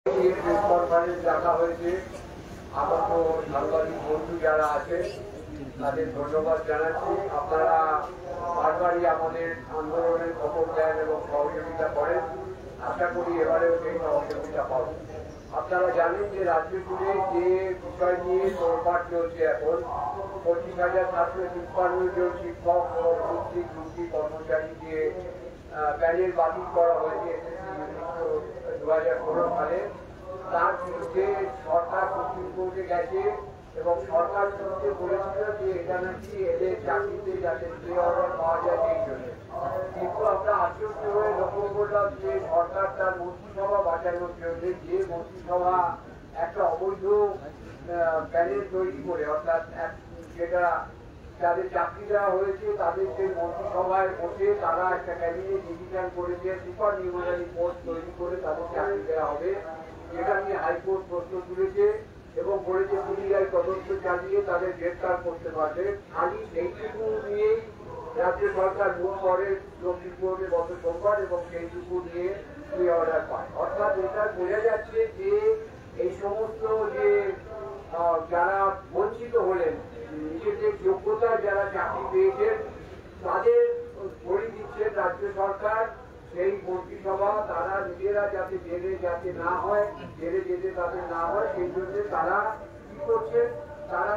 ডাকা হয়েছে আগত সাংবাদিক বন্ধু যারা আছে তাদের ধন্যবাদ জানাচ্ছি। আপনারা বারবারই আমাদের আন্দোলনের খবর দেন এবং সহযোগিতা করেন। আশা করি এবারেও সেই সহযোগিতা পাবেন। আপনারা জানেন যে রাজ্য জুড়ে যে বিষয় নিয়ে তোলপাড় চলছে এখন 25,753 জন শিক্ষক ও শিক্ষিক দুটি কর্মচারীকে প্যানেল বাতিল করা হয়েছে 2016 সালে। তার বিরুদ্ধে সরকার সুপ্রিম কোর্টে গেছে এবং সরকার শুনতে বলেছিল যে এটা নাকি এদের চাকরিতে যাতে স্টে অর্ডার পাওয়া যায় সেই জন্য। কিন্তু আমরা আশ্বস্ত হয়ে লক্ষ্য করলাম যে সরকার তার মন্ত্রিসভা বাঁচানোর জন্য যে মন্ত্রিসভা একটা অবৈধ প্যানেল তৈরি করে, অর্থাৎ যেটা যাদের চাকরি দেওয়া হয়েছে তাদের সেই মন্ত্রিসভায় বসে তারা একটা ক্যাবিনেট ডিসিশন করেছে সুপার নিউমারি পোস্ট তৈরি করে তাদের চাকরি দেওয়া হবে। যেটা নিয়ে হাইকোর্ট প্রশ্ন তুলেছে এবং বলেছে সিবিআই তদন্ত চালিয়ে তাদের গ্রেফতার করতে পারবে। খালি সেইটুকু নিয়েই রাজ্য সরকার মুভ করে সুপ্রিম কোর্টে গত সোমবার এবং সেইটুকু নিয়ে স্টে অর্ডার পায়। অর্থাৎ এটা বোঝা যাচ্ছে যে এই সমস্ত যে যারা বঞ্চিত হলেন, নিজেদের যোগ্যতায় যারা চাকরি পেয়েছেন তাদের বলি দিচ্ছে রাজ্য সরকার। সেই মন্ত্রিসভা তারা নিজেরা যাতে জেলে যাতে না হয়, জেলে যেতে তাদের না হয় সেই জন্য তারা কি করছে, তারা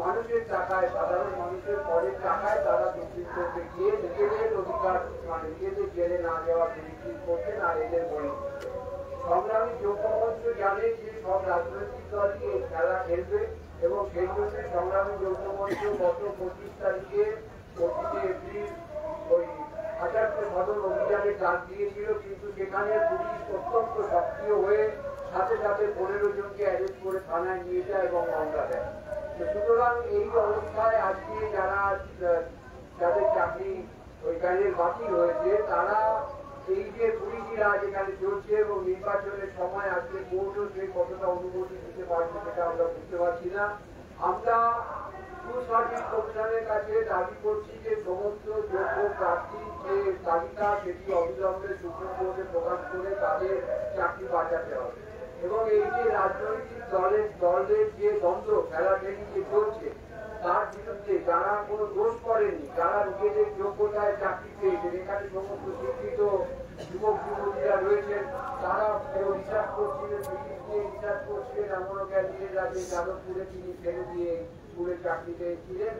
মানুষের টাকায়, সাধারণ মানুষের পরের টাকায় তারা সুপ্রিম কোর্টে গিয়ে নিজেদের অধিকার মানে নিজেদের জেলে না যাওয়ার সুনিশ্চিত করছেন আর এদের বলি সংগ্রামী যৌথমঞ্চ জানে যে সব রাজনৈতিক দলই এই খেলা খেলবে এবং সেই জন্য সংগ্রামী যৌথমঞ্চ গত 25 তারিখে 25 এপ্রিল ওই হাজারকে সদর অভিযানে ডাক দিয়েছিল, কিন্তু সেখানে পুলিশ অত্যন্ত সক্রিয় হয়ে সাথে সাথে 15 জনকে অ্যারেস্ট করে থানায় নিয়ে যায় এবং মামলা দেয়। সুতরাং এই অবস্থায় আজকে যারা যাদের চাকরি ওই প্যানেল বাতিল হয়েছে তারা এই যে পুলিশি রাজ এখানে চলছে এবং নির্বাচনের সময় আজকে কোর্টও সেই কতটা অনুমতি দিতে পারছে সেটা আমরা বুঝতে পারছি না। আমরা সার্ভিস কমিশনের কাছে দাবি করছি যে সমস্ত যোগ্য প্রার্থীর যে তালিকা সেটি অবিলম্বে সুপ্রিম কোর্টে প্রকাশ করে তাদের চাকরি বাঁচাতে হবে এবং এই যে রাজনৈতিক দলের যে দ্বন্দ্ব খেলাঠেলি যে চলছে তার বিরুদ্ধে যারা কোনো দোষ করেনি, যারা নিজেদের যোগ্যতায় চাকরি পেয়েছেন, এখানে সমস্ত শিক্ষিত যুবক যুবতীরা রয়েছেন, তারা কেউ রিসার্চ করছিলেন, ব্রিটিশ নিয়ে রিসার্চ করছিলেন, এমনও ক্যান্ডিডেট আছে যাদবপুরে তিনি ছেড়ে দিয়ে স্কুলের চাকরি পেয়েছিলেন।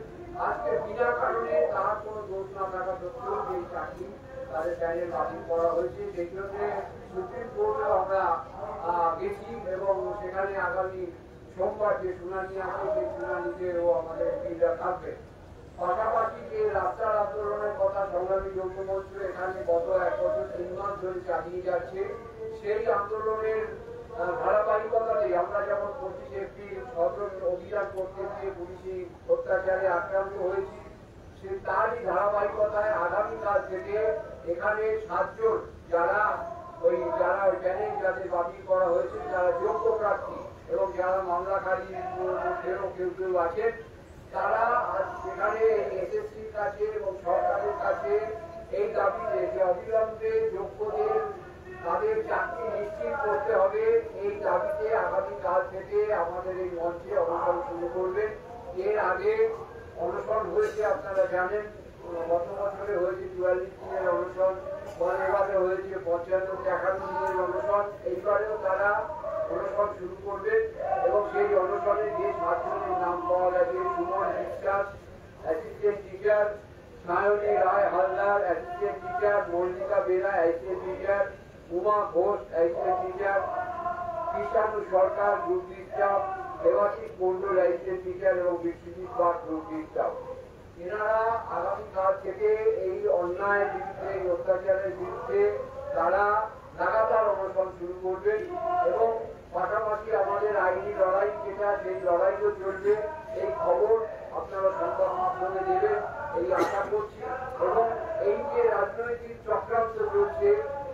আজকে বিনা কারণে তার কোনো দোষ না থাকা সত্ত্বেও সেই চাকরি তাদের প্যানেল বাতিল করা হয়েছে। সেই জন্য সুপ্রিম কোর্টেও আমরা গেছি এবং সেখানে আগামী সোমবার যে শুনানি আছে সেই শুনানিতেও আমাদের এপিলটা থাকবে। পাশাপাশি যে রাস্তার আন্দোলনের কথা সংগ্রামী যৌথমঞ্চ এখানে গত 1 বছর 3 মাস ধরে চালিয়ে যাচ্ছে, সেই আন্দোলনের ধারাবাহিকতাতেই আমরা যেমন 25 এপ্রিল সদর অভিযান করতে গিয়ে পুলিশি অত্যাচারে আক্রান্ত হয়েছি, সে তারই ধারাবাহিকতায় আগামীকাল থেকে এখানে 7 জন যারা ওই প্যানেল যাদের বাতিল করা হয়েছে যারা যোগ্য প্রার্থী এবং যারা মামলাকারীর মধ্যেও কেউ কেউ আছেন, তারা সেখানে এসএসসির কাছে এবং সরকারের কাছে এই দাবিতে যে অবিলম্বে যোগ্যদের তাদের চাকরি নিশ্চিত করতে হবে, এই দাবিতে আগামীকাল থেকে আমাদের এই মঞ্চে অনশন শুরু করবেন। এর আগে অনশন হয়েছে আপনারা জানেন, গত বছরে হয়েছে 44 দিনের অনশন, এবারে হয়েছে 55-51 দিনের অনশন। এইবারেও তারা অনশন শুরু করবে এবং সেই অনশনে যে 7 জনের নাম পাওয়া গেছে, Suman Biswas assistant teacher, Sayani Roy Haldar assistant teacher, Mallika Bera assistant teacher, Uma Ghosh assistant teacher, Krishanu Sarkar group D staff, Debashis Mondal assistant teacher এবং বিশ্বজিৎ পাঠ গ্রুপ ডি স্টাফ। এনারা আগামীকাল থেকে এই অন্যায়ের বিরুদ্ধে, এই অত্যাচারের বিরুদ্ধে তারা লাগাতার অনশন শুরু করবেন এবং পাশাপাশি আমাদের আইনি লড়াই যেটা সেই লড়াইও চলবে। এই খবর আপনারা সংবাদ মাধ্যমে দেবেন এই আশা করছি এবং এই যে রাজনৈতিক চক্রান্ত চলছে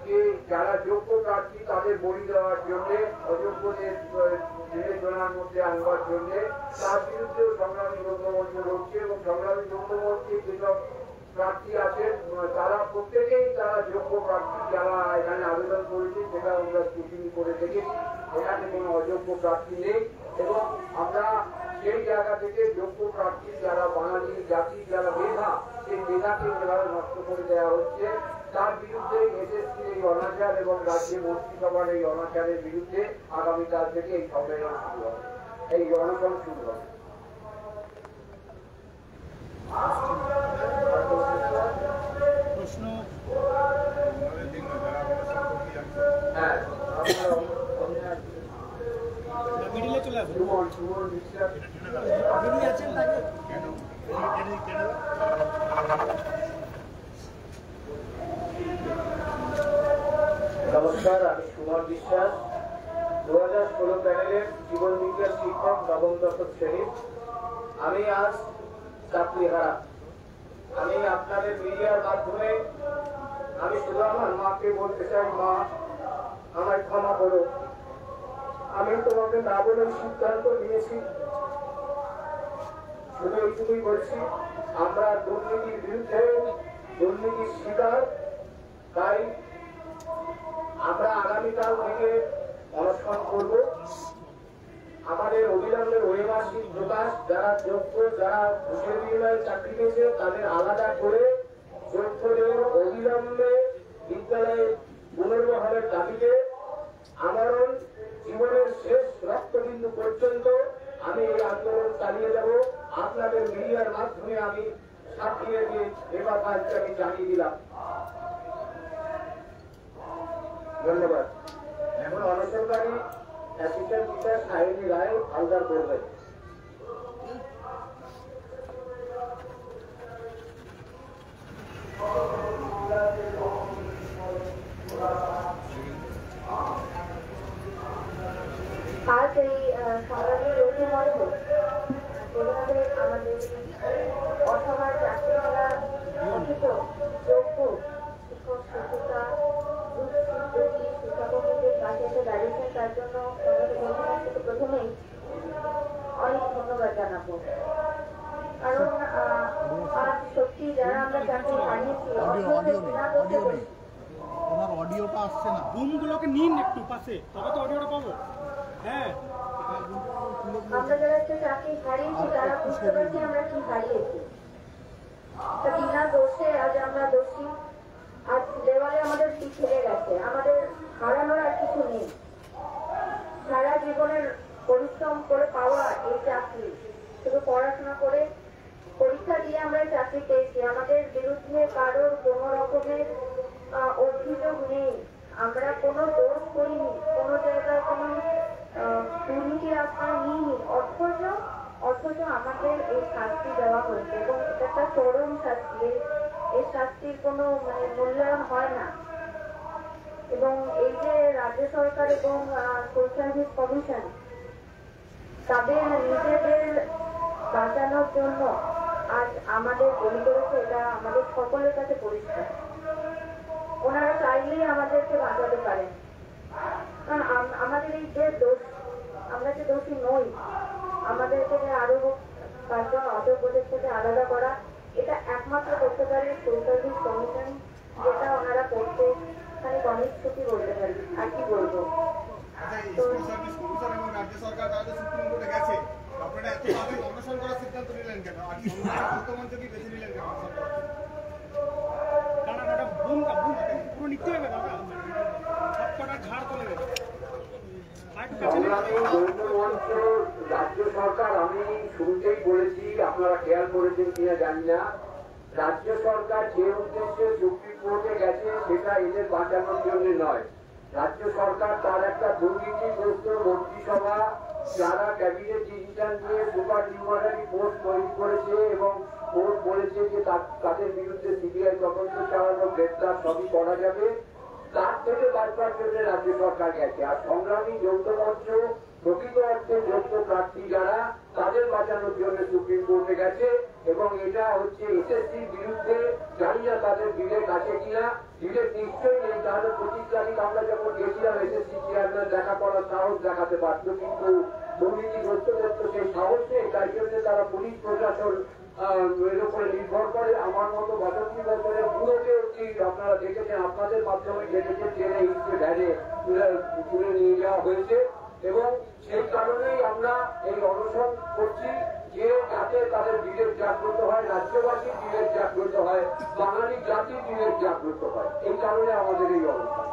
যে যারা যোগ্য প্রার্থী তাদের বলি দেওয়ার জন্য, অযোগ্যদের বিবেচনার মধ্যে আনবার জন্য, তার বিরুদ্ধেও সংগ্রামী যৌথমঞ্চ লড়ছে এবং সংগ্রামী যৌথমঞ্চে যেসব প্রার্থী আছেন তারা প্রত্যেকেই তারা যোগ্য প্রার্থী, যারা এখানে আবেদন করেছে সেটা আমরা স্ক্রুটিনি করে দেখেছি, এখানে কোনো অযোগ্য প্রার্থী নেই। এবং আমরা সেই জায়গা থেকে যোগ্য প্রার্থী যারা বাঙালি জাতির যারা মেধা, সেই মেধাকে যেভাবে নষ্ট করে দেওয়া হচ্ছে তার বিরুদ্ধে এসএসসির এই অনাচার এবং রাজ্য মন্ত্রিসভার এই অনাচারের বিরুদ্ধে আগামীকাল থেকে এই সম্মেলন শুরু হবে, এই অনশন শুরু হবে। প্রশ্ন হ্যাঁ, মিডিলে চলে আসুন। সুমন বিশ্বাস আপনি আছেন তাকে নমস্কার, আমি সুমন বিশ্বাস, 2016 প্যানেলের জীবন বিজ্ঞান শিক্ষক, নবম দশম শ্রেণীর। আমি আজ চাকরিহারা। আমি আপনাদের মিডিয়ার মাধ্যমে আমি শুধু আমার মাকে বলতে চাই, মা আমায় ক্ষমা করো, আমি তোমাকে না বলে সিদ্ধান্ত নিয়েছি। শুধু এইটুকুই বলছি, আমরা দুর্নীতির বিরুদ্ধে, দুর্নীতির শিকার, তাই আমরা আগামীকাল থেকে অনশন করব। আমাদের অবিলম্বে ওয়েমাসিক প্রকাশ, যারা যোগ্য, যারা ঘুষের বিনিময়ে চাকরি পেয়েছে তাদের আলাদা করে যোগ্যদের অবিলম্বে বিদ্যালয়ে পুনর্বহালের দাবিতে আমরণ জীবনের শেষ রক্তবিন্দু পর্যন্ত আমি এই আন্দোলন চালিয়ে যাব। আপনাদের মিডিয়ার মাধ্যমে আমি সাক্ষীদের এ কথা আমি জানিয়ে দিলাম। ধন্যবাদ। এখন অনশনকারী অ্যাসিস্ট্যান্ট টিচার সাহেবী রায় হালদার করবেন। আজ এই সংগ্রামী রোগী মঞ্চ যেভাবে আমাদের অসহায় চাকরিহারা গঠিত যোগ্য শিক্ষক শিক্ষিকা শিক্ষাকর্মীদের পাশে এসে দাঁড়িয়েছেন, তার জন্য সংগ্রামী প্রথমেই অনেক ধন্যবাদ জানাবো। কারণ আজ সত্যি যারা আমরা চাকরি হারিয়েছি ওনার অডিওটা আসছে না, রুমগুলোকে নিন একটু পাশে, তবে তো অডিওটা পাবো। হ্যাঁ, আমরা যারা চাকরি হারিয়েছি তারা বুঝতে পারছি আমরা কি হারিয়েছি। বিনা দোষে আজ আমরা দোষী। আজ দেওয়ালে আমাদের পিঠ থেকে গেছে, আমাদের হারানোর আর কিছু নেই। সারা জীবনের পরিশ্রম করে পাওয়া এই চাকরি, শুধু পড়াশোনা করে পরীক্ষা দিয়ে আমরা এই চাকরি পেয়েছি। আমাদের বিরুদ্ধে কারোর কোন রকমের অভিযোগ নেই, আমরা কোনো দোষ করিনি, কোনো জায়গায় কোনো দুর্নীতির আশ্রয় নিইনি, অথচ আমাদের এই শাস্তি দেওয়া হয়েছে এবং এটা একটা চরম শাস্তি। এই শাস্তির কোনো মূল্যায়ন হয় না। এবং এই যে রাজ্য সরকার এবং স্কুল সার্ভিস কমিশন তাদের নিজেদের বাঁচানোর জন্য আজ আমাদের বলি করেছে, এটা আমাদের সকলের কাছে পরিষ্কার। ওনারা চাইলেই আমাদেরকে বাঁচাতে পারেন, কারণ আমাদের এই যে দোষ, আমরা যে দোষী নই, আমাদেরকে আরো পাঁচজন অযোগ্যদের থেকে আলাদা করা, এটা একমাত্র করতে পারে স্কুল সার্ভিস কমিশন, যেটা ওনারা করতে খানিক অনেক ছুটি বলতে পারি। আর কি বলবো, রাজ্য সরকার তাদের সুপ্রিম কোর্টে গেছে, আপনারা এত আগে অনশন করার সিদ্ধান্ত নিলেন কেন? আর বর্তমান যদি বেছে নিলেন কেন? কারণ এটা পুরো নিতে হবে দাদা, সবকটা ঝাড় চলে গেছে। রাজ্য সরকার, আমি শুরুতেই বলেছি, আপনারা খেয়াল করেছেন কিনা জানি না, রাজ্য সরকার যে উদ্দেশ্যে সুপ্রিম কোর্টে গেছে সেটা এদের বাঁচানোর জন্য নয়। রাজ্য সরকার তার একটা দুর্নীতিগ্রস্ত মন্ত্রিসভা, যারা ক্যাবিনেট ডিসিশন নিয়ে সুপার নিউমারি পোস্ট তৈরি করেছে এবং কোর্ট বলেছে যে তাদের বিরুদ্ধে সিবিআই তদন্ত চালানো, গ্রেপ্তার সবই করা যাবে, তার থেকে বাঁচবার জন্য রাজ্য সরকার গেছে। আর সংগ্রামী যৌথ মঞ্চ প্রকৃত অর্থে যোগ্য প্রার্থী যারা, তাদের বাঁচানোর জন্য সুপ্রিম কোর্টে গেছে। এবং এটা হচ্ছে এসএসসির বিরুদ্ধে, জানি না তাদের বিবেক আছে কিনা, বিবেক নিশ্চয়ই নেই, তাহলে 25 তারিখ আমরা যখন গেছিলাম এসএসসি চেয়ারম্যান দেখা করার সাহস দেখাতে পারত, কিন্তু দুর্নীতিগ্রস্তদের তো সেই সাহস নেই। তাই জন্য তারা পুলিশ প্রশাসন এর উপরে নির্ভর করে। আমার মতো বাসন্তী নির্ভর পুরোকে আপনারা দেখেছেন, আপনাদের মাধ্যমে দেখেছেন ট্রেনে ইচ্ছে ভ্যানে তুলে নিয়ে যাওয়া হয়েছে এবং সেই কারণেই আমরা এই অনশন করছি যে যাতে তাদের বিবেক জাগ্রত হয়, রাজ্যবাসীর বিবেক জাগ্রত হয়, বাঙালি জাতির বিবেক জাগ্রত হয়। এই কারণে আমাদের এই অবস্থান।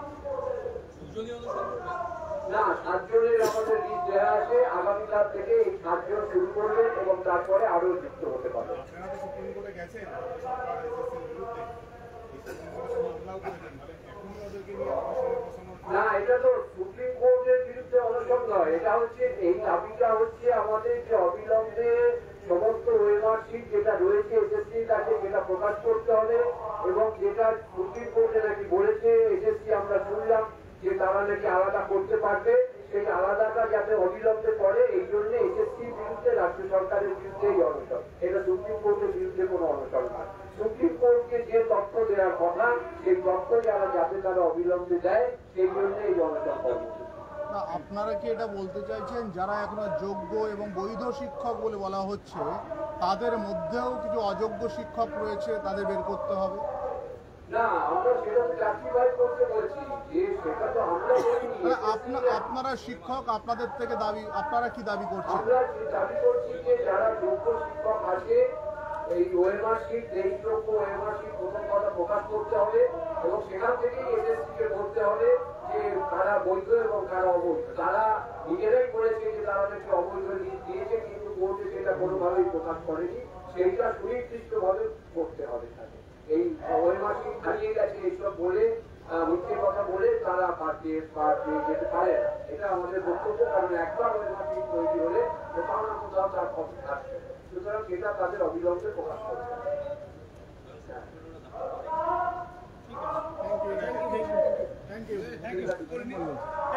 না, 7 জনের আমাদের লিস্ট দেওয়া আছে। আগামীকাল থেকে এই 7 জন শুরু করবেন এবং তারপরে আরো যুক্ত হতে পারবে। আপনারা তো সুপ্রিম কোর্টে গেছেন সরকার এসএসসির বিরুদ্ধে, মামলাও করেছেন, মানে এখনই ওদেরকে নিয়ে অনশনে বসানোর না, এটা তো সুপ্রিম কোর্টের বিরুদ্ধে অনশন নয়। এটা হচ্ছে এই দাবিটা হচ্ছে আমাদের যে অবিলম্বে সমস্ত ওয়েমার্কশিট যেটা রয়েছে এসএসসির কাছে যেটা প্রকাশ করতে হবে এবং যেটা সুপ্রিম কোর্টে নাকি বলেছে এসএসসি, আমরা শুনলাম যে তারা নাকি আলাদা করতে পারবে, সেই আলাদাটা যাতে অবিলম্বে করে এই জন্য এসএসসির বিরুদ্ধে রাজ্য সরকারের বিরুদ্ধে এই অনশন। এটা সুপ্রিম কোর্টের বিরুদ্ধে কোনো অনশন নয়। সুপ্রিম কোর্টকে যে তথ্য দেওয়ার কথা সেই তথ্য যাতে তারা অবিলম্বে দেয় সেই জন্য এই অনশন কর্মসূচি। আপনারা কি এটা বলতে চাইছেন যারা এখনো যোগ্য এবং বৈধ শিক্ষক বলে বলা হচ্ছে তাদের মধ্যেও কিছু অযোগ্য শিক্ষক রয়েছে, তাদের বের করতে হবে? না, আমরা সেটা তো জাস্টিফাই করতে বলছি যে সেটা তো আমরা বলিনি। আপনারা শিক্ষক, আপনাদের থেকে দাবি, আপনারা কি দাবি করছেন? আমরা দাবি করছি যে যারা যোগ্য শিক্ষক আছে এই ওয়েমার্কশিট 23 লক্ষ ওয়েমার্কশিট প্রথম কথা প্রকাশ করতে হবে এবং সেখান থেকেই এসএসসিকে বলতে হবে যে কারা বৈধ এবং কারা অবৈধ। তারা নিজেরাই বলেছে যে তারা নাকি অবৈধ লিস্ট দিয়েছে, কিন্তু কোর্টে সেটা কোনোভাবেই প্রকাশ করেনি। সেইটা সুনির্দিষ্টভাবে করতে হবে তাদের। এই ওয়েমার্কশিট হারিয়ে গেছে এইসব বলে মিথ্যে কথা বলে তারা পেয়ে যেতে পারে না। এটা আমাদের বক্তব্য, কারণ একবার ওয়েমার্কশিট তৈরি হলে কোথাও না কোথাও তার কপি থাকবে। সুতরাং সেটা তাদের অবিলম্বে প্রকাশ করতে হবে।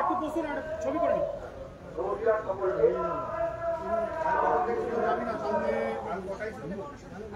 একটু বসুন আর ছবি করে নিন। নমস্কার সকলকে।